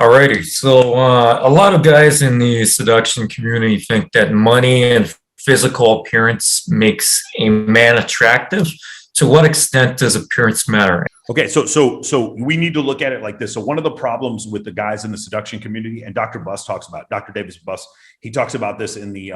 Alrighty, so a lot of guys in the seduction community think that money and physical appearance makes a man attractive. To what extent does appearance matter? Okay, so we need to look at it like this. So one of the problems with the guys in the seduction community, and Dr. Buss talks about, Dr. David Buss, he talks about this in the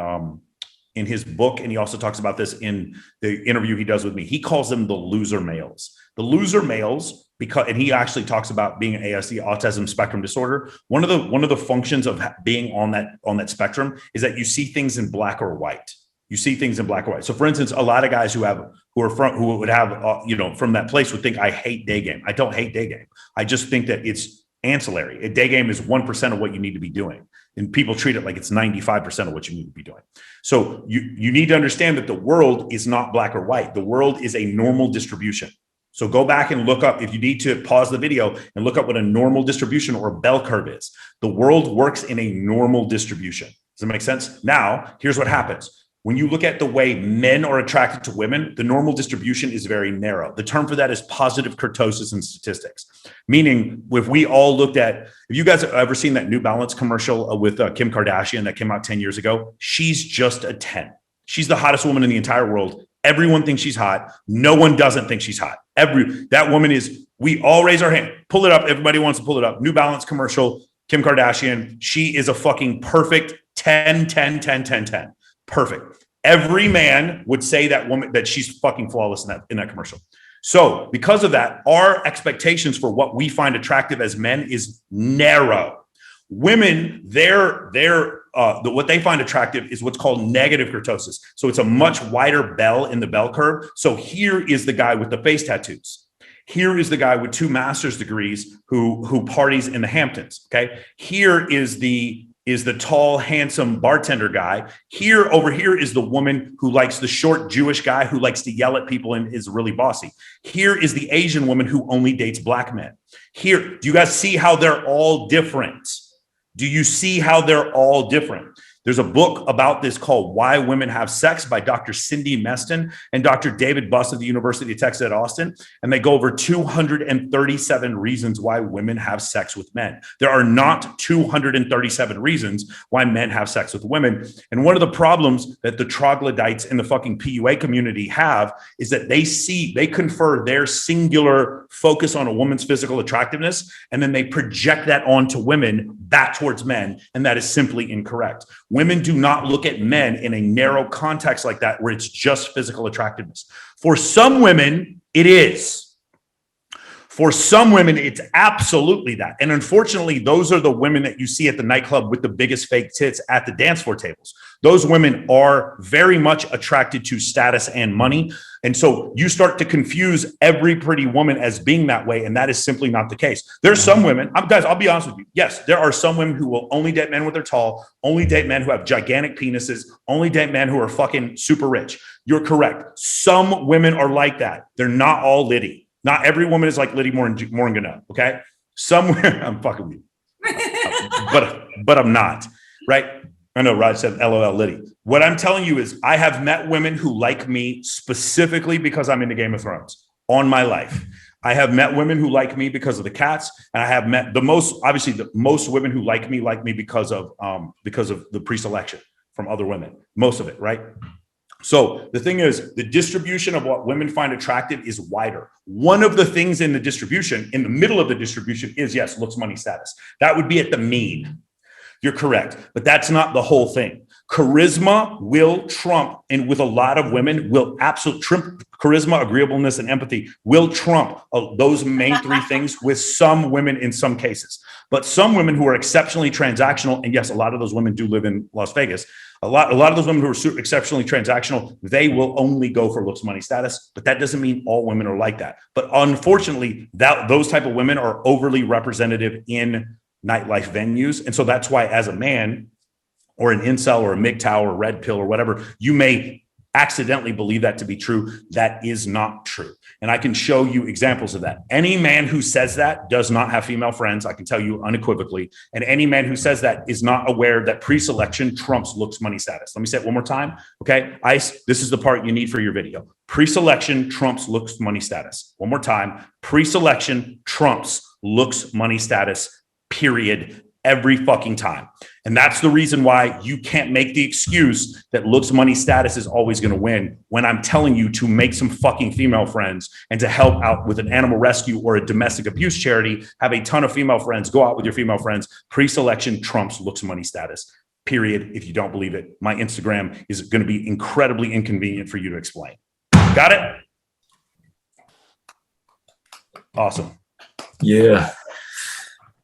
in his book, and he also talks about this in the interview he does with me. He calls them the loser males. The loser males, because, and he actually talks about being an ASD, autism spectrum disorder. One of the functions of being on that spectrum is that you see things in black or white. You see things in black or white. So, for instance, a lot of guys who would have from that place would think I hate day game. I don't hate day game. I just think that it's ancillary. A day game is 1% of what you need to be doing, and people treat it like it's 95% of what you need to be doing. So you need to understand that the world is not black or white. The world is a normal distribution. So go back and look up, if you need to pause the video and look up what a normal distribution or a bell curve is. The world works in a normal distribution. Does that make sense? Now, here's what happens. When you look at the way men are attracted to women, the normal distribution is very narrow. The term for that is positive kurtosis in statistics. Meaning, if we all looked at, if you guys have ever seen that New Balance commercial with Kim Kardashian that came out 10 years ago, she's just a 10. She's the hottest woman in the entire world. Everyone thinks she's hot. No one doesn't think she's hot. That woman is, we all raise our hand. Pull it up. Everybody wants to pull it up. New Balance commercial, Kim Kardashian. She is a fucking perfect 10, 10, 10, 10, 10. Perfect. Every man would say that woman, that she's fucking flawless in that commercial. So because of that, our expectations for what we find attractive as men is narrow. Women, what they find attractive is what's called negative kurtosis. So it's a much wider bell in the bell curve. So here is the guy with the face tattoos. Here is the guy with 2 master's degrees who parties in the Hamptons. Okay. Here is the tall, handsome bartender guy. Over here is the woman who likes the short Jewish guy who likes to yell at people and is really bossy. Here is the Asian woman who only dates black men. Here, do you guys see how they're all different? Do you see how they're all different? There's a book about this called Why Women Have Sex by Dr. Cindy Meston and Dr. David Buss of the University of Texas at Austin. And they go over 237 reasons why women have sex with men. There are not 237 reasons why men have sex with women. And one of the problems that the troglodytes in the fucking PUA community have is that they confer their singular focus on a woman's physical attractiveness, and then they project that onto women back towards men. And that is simply incorrect. Women do not look at men in a narrow context like that, where it's just physical attractiveness. For some women, it is. For some women, it's absolutely that. And unfortunately, those are the women that you see at the nightclub with the biggest fake tits at the dance floor tables. Those women are very much attracted to status and money. And so you start to confuse every pretty woman as being that way. And that is simply not the case. There's some women, guys, I'll be honest with you. Yes, there are some women who will only date men when they're tall, only date men who have gigantic penises, only date men who are fucking super rich. You're correct. Some women are like that. They're not all Liddy. Not every woman is like Liddy Morgana, okay? Somewhere, I'm fucking with you. But I'm not, right? I know Raj said, LOL Liddy. What I'm telling you is I have met women who like me specifically because I'm into Game of Thrones on my life. I have met women who like me because of the cats. And I have met the most women who like me because of the preselection from other women, most of it, right? So the thing is, the distribution of what women find attractive is wider. One of the things in the distribution, in the middle of the distribution is, yes, looks, money, status. That would be at the mean. You're correct, but that's not the whole thing. Charisma will trump, and with a lot of women, will absolutely trump charisma, agreeableness, and empathy will trump those main 3 things with some women in some cases. But some women who are exceptionally transactional, and yes, a lot of those women do live in Las Vegas. A lot of those women who are exceptionally transactional, they will only go for looks, money, status. But that doesn't mean all women are like that. But unfortunately, those type of women are overly representative in nightlife venues. And so that's why, as a man or an incel or a MGTOW or red pill or whatever, you may accidentally believe that to be true. That is not true. And I can show you examples of that. Any man who says that does not have female friends. I can tell you unequivocally. And any man who says that is not aware that preselection trumps looks, money, status. Let me say it one more time. Okay. Ice, this is the part you need for your video. Preselection trumps looks, money, status. One more time. Preselection trumps looks, money, status. period, every fucking time. And that's the reason why you can't make the excuse that looks, money, status is always going to win, when I'm telling you to make some fucking female friends and to help out with an animal rescue or a domestic abuse charity. Have a ton of female friends. Go out with your female friends. Preselection trumps looks, money, status. Period. If you don't believe it, my Instagram is going to be incredibly inconvenient for you to explain. Got it? Awesome. Yeah.